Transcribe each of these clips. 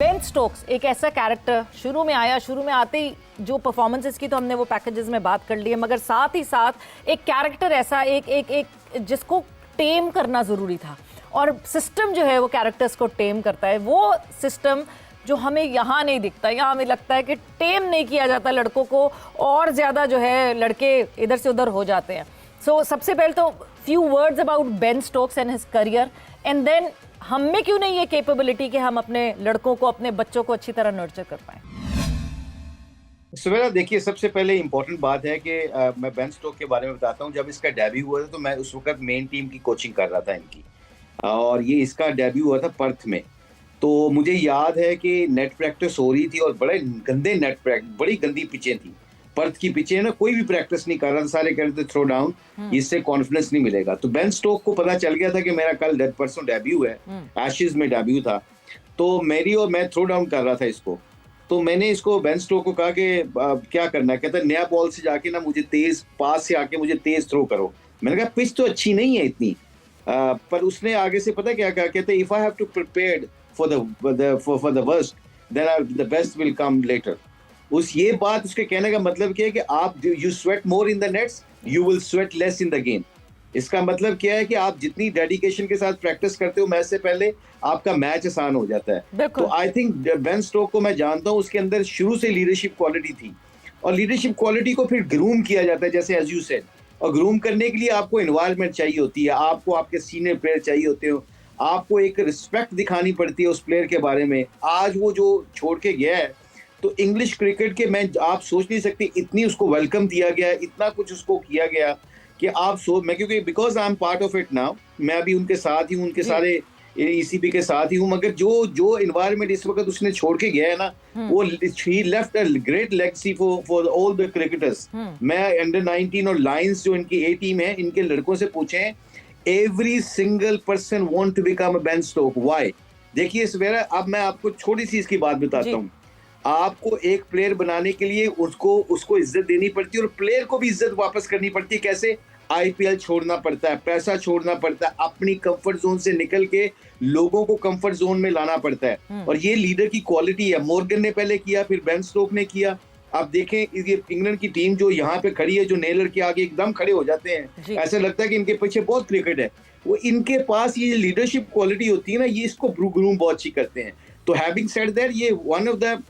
Ben Stokes एक ऐसा character शुरू में आया, शुरू में आते ही जो परफॉर्मेंसेस की तो हमने वो पैकेजेस में बात कर ली है, मगर साथ ही साथ एक कैरेक्टर ऐसा एक जिसको टेम करना ज़रूरी था और सिस्टम जो है वो कैरेक्टर्स को टेम करता है। वो सिस्टम जो हमें यहाँ नहीं दिखता, यहाँ हमें लगता है कि टेम नहीं किया जाता लड़कों को और ज़्यादा जो है लड़के इधर से उधर हो जाते हैं। सो सबसे पहले तो few words about Ben Stokes and his career, and then हम में क्यों नहीं ये कैपेबिलिटी कि हम अपने लड़कों को, अपने बच्चों को अच्छी तरह नर्चर कर पाएं। सवेरा देखिए, सबसे पहले इंपॉर्टेंट बात है कि मैं बेन स्टोक के बारे में बताता हूँ। जब इसका डेब्यू हुआ था तो मैं उस वक्त मेन टीम की कोचिंग कर रहा था इनकी, और ये इसका डेब्यू हुआ था पर्थ में। तो मुझे याद है कि नेट प्रैक्टिस हो रही थी और बड़े गंदे बड़ी गंदी पिचें थी। पर्थ की पिचें ना, कोई भी प्रैक्टिस नहीं कर रहा था, सारे कह रहे थे थ्रो डाउन, इससे कॉन्फिडेंस नहीं मिलेगा। तो बेन स्टोक को पता चल गया था कि मेरा कल परसों डेब्यू है, एशेज में डेब्यू था, तो मैं थ्रो डाउन कर रहा था इसको। तो मैंने इसको बेन स्टोक को कहा कि क्या करना है। कहता नया बॉल से जाके ना मुझे तेज पास से आके मुझे तेज थ्रो करो। मैंने कहा पिच तो अच्छी नहीं है इतनी, पर उसने आगे से पता क्या कहा, कहते if I have to prepared for the worst then the best will come later. ये बात उसके कहने का मतलब क्या है कि आप you sweat more in the nets, you will sweat less in the game. इसका मतलब क्या है कि आप जितनी डेडिकेशन के साथ प्रैक्टिस करते हो मैच से पहले, आपका मैच आसान हो जाता है। तो आई थिंक बेन स्टोक को मैं जानता हूँ, उसके अंदर शुरू से लीडरशिप क्वालिटी थी, और लीडरशिप क्वालिटी को फिर ग्रूम किया जाता है, जैसे एज यू सेड। और ग्रूम करने के लिए आपको एनवायरनमेंट चाहिए होती है, आपको आपके सीनियर प्लेयर चाहिए होते हो, आपको एक रिस्पेक्ट दिखानी पड़ती है उस प्लेयर के बारे में। आज वो जो छोड़ के गया है, तो इंग्लिश क्रिकेट के मैं आप सोच नहीं सकते इतनी उसको वेलकम दिया गया, इतना कुछ उसको किया गया कि आप मैं क्योंकि because I am part of it now, मैं अभी उनके साथ ही हूँ, उनके सारे ईसीबी के साथ ही हूँ। मगर जो एनवायरनमेंट इस वक्त उसने छोड़ के गया है ना, वो ही left a great legacy for all the cricketers. मैं अंडर 19 और लायंस जो इनकी ए टीम है, इनके लड़कों से पूछें, every single person want to become a Ben Stoke. Why? देखिए सवेरा, अब मैं आपको छोटी सी इसकी बात बताता हूँ। आपको एक प्लेयर बनाने के लिए उसको इज्जत देनी पड़ती है, और प्लेयर को भी इज्जत वापस करनी पड़ती है। कैसे? आईपीएल छोड़ना पड़ता है, पैसा छोड़ना पड़ता है, अपनी कंफर्ट जोन से निकल के लोगों को कंफर्ट जोन में लाना पड़ता है, और ये लीडर की क्वालिटी है। मॉर्गन ने पहले किया, फिर बेन स्टोक ने किया। आप देखें ये इंग्लैंड की टीम जो यहाँ पे खड़ी है, जो नेलर के आगे एकदम खड़े हो जाते हैं, ऐसा लगता है कि इनके पीछे बहुत क्रिकेट है। वो इनके पास ये लीडरशिप क्वालिटी होती है ना, ये इसको ग्रूम बहुत अच्छी करते हैं। तो हैविंग सेड दैट, ये one of the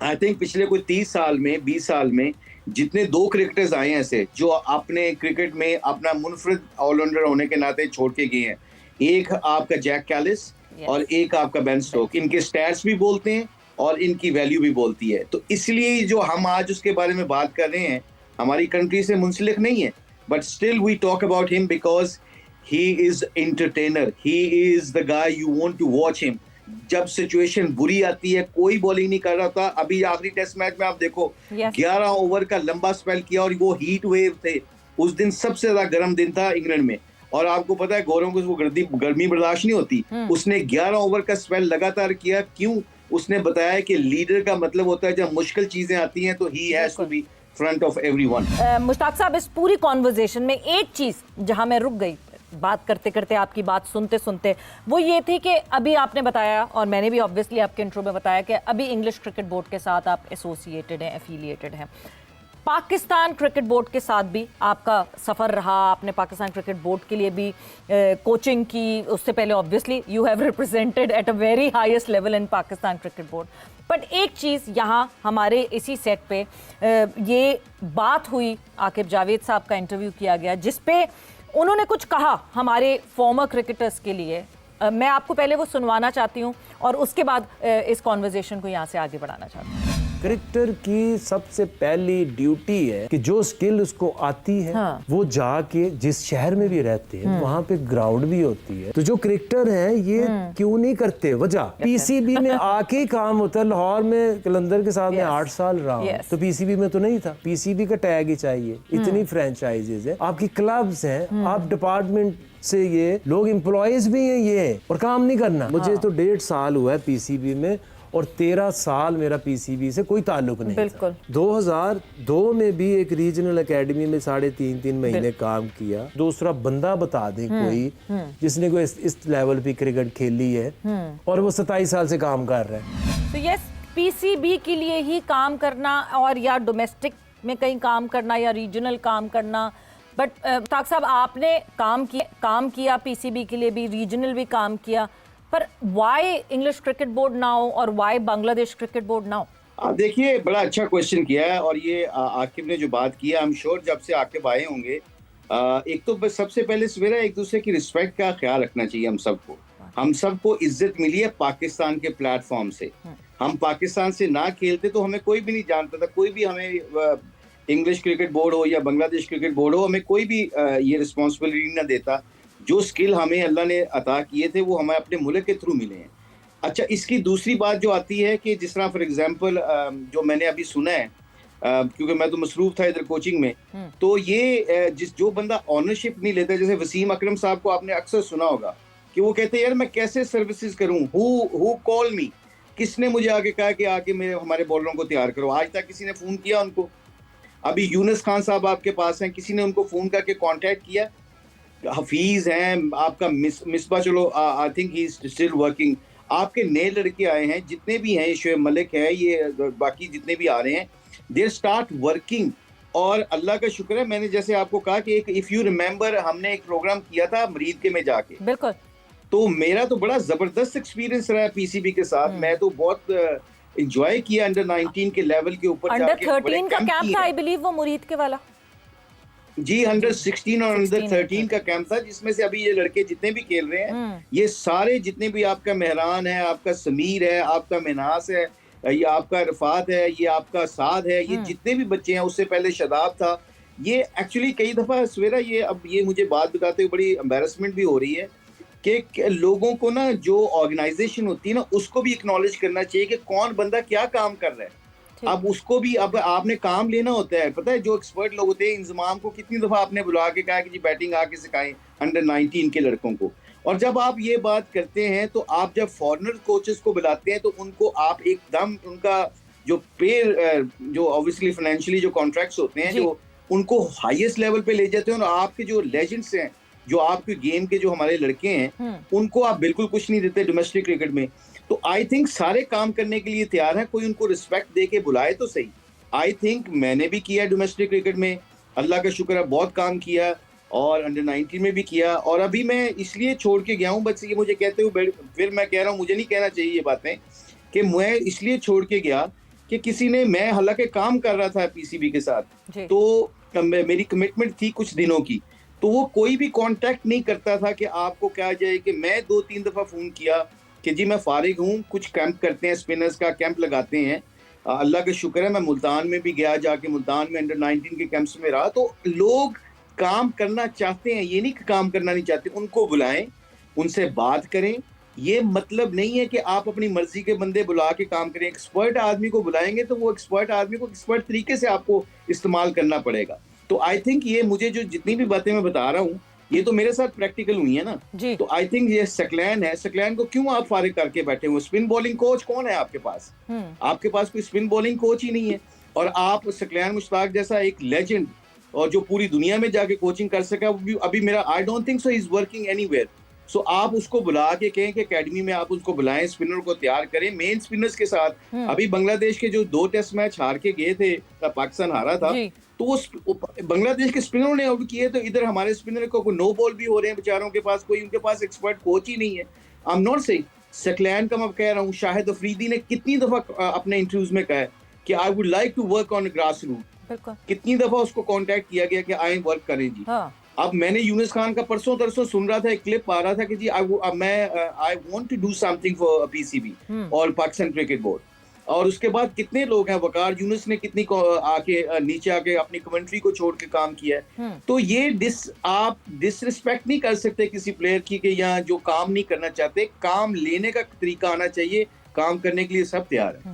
I think पिछले कोई 30 साल में 20 साल में जितने दो क्रिकेटर्स आए हैं ऐसे, जो अपने क्रिकेट में अपना मुनफरिद ऑलराउंडर होने के नाते छोड़ के गए हैं, एक आपका जैक कैलिस और एक आपका बेन स्टोक। इनके स्टैट्स भी बोलते हैं और इनकी वैल्यू भी बोलती है। तो इसलिए जो हम आज उसके बारे में बात कर रहे हैं, हमारी कंट्री से मुंसलिक नहीं है, but still we talk about him because he is entertainer, he is the guy you want to watch him. जब सिचुएशन बुरी आती है, कोई बॉलिंग नहीं कर रहा था। अभी आखिरी टेस्ट मैच में आप देखो, 11 ओवर का लंबा स्पेल किया, और वो हीट वेव थे उस दिन, सबसे ज्यादा गर्म दिन था इंग्लैंड में। और आपको पता है गौरव को वो गर्मी बर्दाश्त नहीं होती, उसने 11 ओवर का स्पेल लगातार किया। क्यों? उसने बताया कि लीडर का मतलब होता है जब मुश्किल चीजें आती हैं तो he has to be front of everyone. Mushtaq साहब, इस पूरी कॉन्वर्सेशन में एक चीज जहां मैं रुक गई बात करते करते, आपकी बात सुनते सुनते, वो ये थी कि अभी आपने बताया, और मैंने भी ऑब्वियसली आपके इंट्रो में बताया, कि अभी इंग्लिश क्रिकेट बोर्ड के साथ आप एसोसिएटेड हैं, एफिलिएटेड हैं। पाकिस्तान क्रिकेट बोर्ड के साथ भी आपका सफ़र रहा, आपने पाकिस्तान क्रिकेट बोर्ड के लिए भी कोचिंग की, उससे पहले obviously you have represented at a very highest level in Pakistan cricket board. But एक चीज़ यहाँ हमारे इसी सेट पे ये बात हुई, आकिब जावेद साहब का इंटरव्यू किया गया जिसपे उन्होंने कुछ कहा हमारे फॉर्मर क्रिकेटर्स के लिए। मैं आपको पहले वो सुनवाना चाहती हूँ और उसके बाद इस कॉन्वर्जेशन को यहाँ से आगे बढ़ाना चाहती हूँ। क्रिकेटर की सबसे पहली ड्यूटी है कि जो स्किल उसको आती है, वो जाके जिस शहर में भी रहते हैं वहाँ पे ग्राउंड भी होती है। तो जो क्रिकेटर हैं ये क्यों नहीं करते? वजह पीसीबी में आके काम होता है। लाहौर में कलंदर के साथ में 8 साल रहा हूं, तो पीसीबी में तो नहीं था। पीसीबी का टैग ही चाहिए, इतनी फ्रेंचाइजेज है, आपकी क्लब्स हैं, आप डिपार्टमेंट से ये लोग एम्प्लॉयज भी हैं ये, और काम नहीं करना। मुझे तो 1.5 साल हुआ है पीसीबी में, और 13 साल मेरा पीसीबी से कोई ताल्लुक नहीं बिल्कुल। था। 2002 में भी एक रीजनल एकेडमी में 3.5 महीने काम किया। दूसरा बंदा बता दे कोई जिसने कोई इस लेवल पे क्रिकेट खेली है और वो 27 साल से काम कर रहा है। तो यस, पीसीबी के लिए ही काम करना और या डोमेस्टिक में कहीं काम करना या रीजनल काम करना, बट ताक साहब आपने काम किया पीसीबी के लिए भी, रीजनल भी काम किया, पर why English cricket board now और why Bangladesh cricket board now? आप देखिए, बड़ा अच्छा क्वेश्चन किया है। और ये आकिब ने जो बात की है, आई एम श्योर जब से आकिब आए होंगे, एक तो बस सबसे पहले सवेरा एक दूसरे की रिस्पेक्ट का ख्याल रखना चाहिए। हम सबको इज्जत मिली है पाकिस्तान के प्लेटफॉर्म से। हम पाकिस्तान से ना खेलते तो हमें कोई भी नहीं जानता था, कोई भी हमें इंग्लिश क्रिकेट बोर्ड हो या बांग्लादेश क्रिकेट बोर्ड हो, हमें कोई भी ये रिस्पॉन्सिबिलिटी ना देता। जो स्किल हमें अल्लाह ने अता किए थे वो हमें अपने मुल्क के थ्रू मिले हैं। अच्छा, इसकी दूसरी बात जो आती है कि जिस तरह फॉर एग्जांपल जो मैंने अभी सुना है, क्योंकि मैं तो मसरूफ था इधर कोचिंग में, तो ये जो बंदा ऑनरशिप नहीं लेता, जैसे वसीम अकरम साहब को आपने अक्सर सुना होगा कि वो कहते हैं यार मैं कैसे सर्विसेज करूं, हु कॉल मी, किसने मुझे आगे कहा कि आके मेरे हमारे बॉलरों को तैयार करो। आज तक किसी ने फोन किया उनको? अभी यूनुस खान साहब आपके पास हैं, किसी ने उनको फोन करके कांटेक्ट किया? हफीज हैं आपका, मिसबा, चलो I think he is still working. आपके नए लड़के आए हैं, जितने भी हैं, शोएब मलिक है, ये बाकी जितने भी आ रहे हैं, दे स्टार्ट वर्किंग। और अल्लाह का शुक्र है, मैंने जैसे आपको कहा कि एक इफ यू रिमेंबर हमने एक प्रोग्राम किया था मरीद के में जाके, बिल्कुल, तो मेरा तो बड़ा जबरदस्त एक्सपीरियंस रहा है पीसीबी के साथ। मैं तो बहुत एंजॉय किया अंडर 19 के लेवल के ऊपर अंडर जाके। 13 का कैंप था आई बिलीव, वो मुरीद के वाला। जी, अंडर 16 और अंडर 13 का कैंप था, जिसमें से अभी ये लड़के जितने भी खेल रहे हैं, ये सारे जितने भी, आपका मेहरान है, आपका समीर है, आपका मिनास है, ये आपका रफात है, ये आपका साद है, ये जितने भी बच्चे हैं, उससे पहले शदाब था। ये एक्चुअली कई दफा सवेरा ये मुझे बात बताते हुए बड़ी एम्बैरेसमेंट भी हो रही है कि लोगों को ना, जो ऑर्गेनाइजेशन होती है ना, उसको भी एक्नॉलेज करना चाहिए कि कौन बंदा क्या काम कर रहा है। अब उसको भी, अब आपने काम लेना होता है। पता है जो एक्सपर्ट लोग होते हैं, इंजमाम को कितनी दफा आपने बुला के कहा कि जी बैटिंग आके सिखाएं अंडर 19 के लड़कों को। और जब आप ये बात करते हैं तो आप जब फॉरेनर कोचेस को बुलाते हैं तो उनको आप एकदम उनका जो पे, जो ऑब्वियसली फाइनेंशियली जो कॉन्ट्रैक्ट्स होते हैं, जो उनको हाईएस्ट लेवल पे ले जाते हैं, और आपके जो लेजेंड्स हैं, जो आपके गेम के जो हमारे लड़के हैं, उनको आप बिल्कुल कुछ नहीं देते डोमेस्टिक क्रिकेट में। तो आई थिंक सारे काम करने के लिए तैयार हैं, कोई उनको रिस्पेक्ट दे के बुलाए तो सही। आई थिंक मैंने भी किया डोमेस्टिक क्रिकेट में, अल्लाह का शुक्र है, बहुत काम किया, और अंडर 19 में भी किया। और अभी मैं इसलिए छोड़ के गया हूँ, बस ये मुझे कहते हुए फिर मैं कह रहा हूँ, मुझे नहीं कहना चाहिए ये बातें, कि मैं इसलिए छोड़ के गया कि किसी ने, मैं हालांकि काम कर रहा था पीसीबी के साथ, तो मेरी कमिटमेंट थी कुछ दिनों की, तो वो कोई भी कांटेक्ट नहीं करता था कि आपको कहा जाए कि मैं 2-3 दफा फोन किया कि जी मैं फारिग हूँ, कुछ कैंप करते हैं, स्पिनर्स का कैंप लगाते हैं। अल्लाह का शुक्र है, मैं मुल्तान में भी गया, जाके मुल्तान में अंडर 19 के कैंप्स में रहा। तो लोग काम करना चाहते हैं, ये नहीं कि काम करना नहीं चाहते, उनको बुलाएं, उनसे बात करें। ये मतलब नहीं है कि आप अपनी मर्जी के बंदे बुला के काम करें। एक्सपर्ट आदमी को बुलाएंगे तो वो एक्सपर्ट आदमी को एक्सपर्ट तरीके से आपको इस्तेमाल करना पड़ेगा। तो आई थिंक ये मुझे जो जितनी भी बातें मैं बता रहा हूँ, ये तो मेरे साथ प्रैक्टिकल हुई है ना। तो आई थिंक ये सकलैन है, सकलैन को क्यों आप फारिग करके बैठे हुए? स्पिन बॉलिंग कोच कौन है आपके पास? आपके पास कोई स्पिन बॉलिंग कोच ही नहीं है। और आप सकलैन मुश्ताक जैसा एक लेजेंड, और जो पूरी दुनिया में जाके कोचिंग कर सका, अभी मेरा I don't think so he is working anywhere. So आप उसको बुला के कहें कि एकेडमी में आप उसको बुलाएं, स्पिनर को तैयार करें, मेन स्पिनर्स के साथ। अभी बांग्लादेश के जो 2 टेस्ट मैच हार के गए थे, पाकिस्तान हारा था, तो वो बांग्लादेश के स्पिनरों ने आउट किए, तो इधर हमारे स्पिनर को नो बॉल भी हो रहे हैं बेचारों के पास, कोई उनके पास एक्सपर्ट कोच ही नहीं है। I am not saying Saqlain का, मैं कह रहा हूँ, शाहिद अफरीदी ने कितनी दफा अपने इंटरव्यूज में कहा है कि I would like to work on grass root. कितनी दफा उसको कांटेक्ट किया गया कि आए वर्क करें जी। अब मैंने यूनुस खान का परसों तरसों सुन रहा था, एक क्लिप आ रहा था कि जी I want to do something for PCB और पाकिस्तान क्रिकेट बोर्ड। और उसके बाद कितने लोग हैं, वकार यूनुस ने कितनी आके नीचे आके अपनी कमेंट्री को छोड़ के काम किया है। तो ये आप डिसरिस्पेक्ट नहीं कर सकते किसी प्लेयर की कि यहाँ जो काम नहीं करना चाहते, काम लेने का तरीका आना चाहिए, काम करने के लिए सब तैयार है।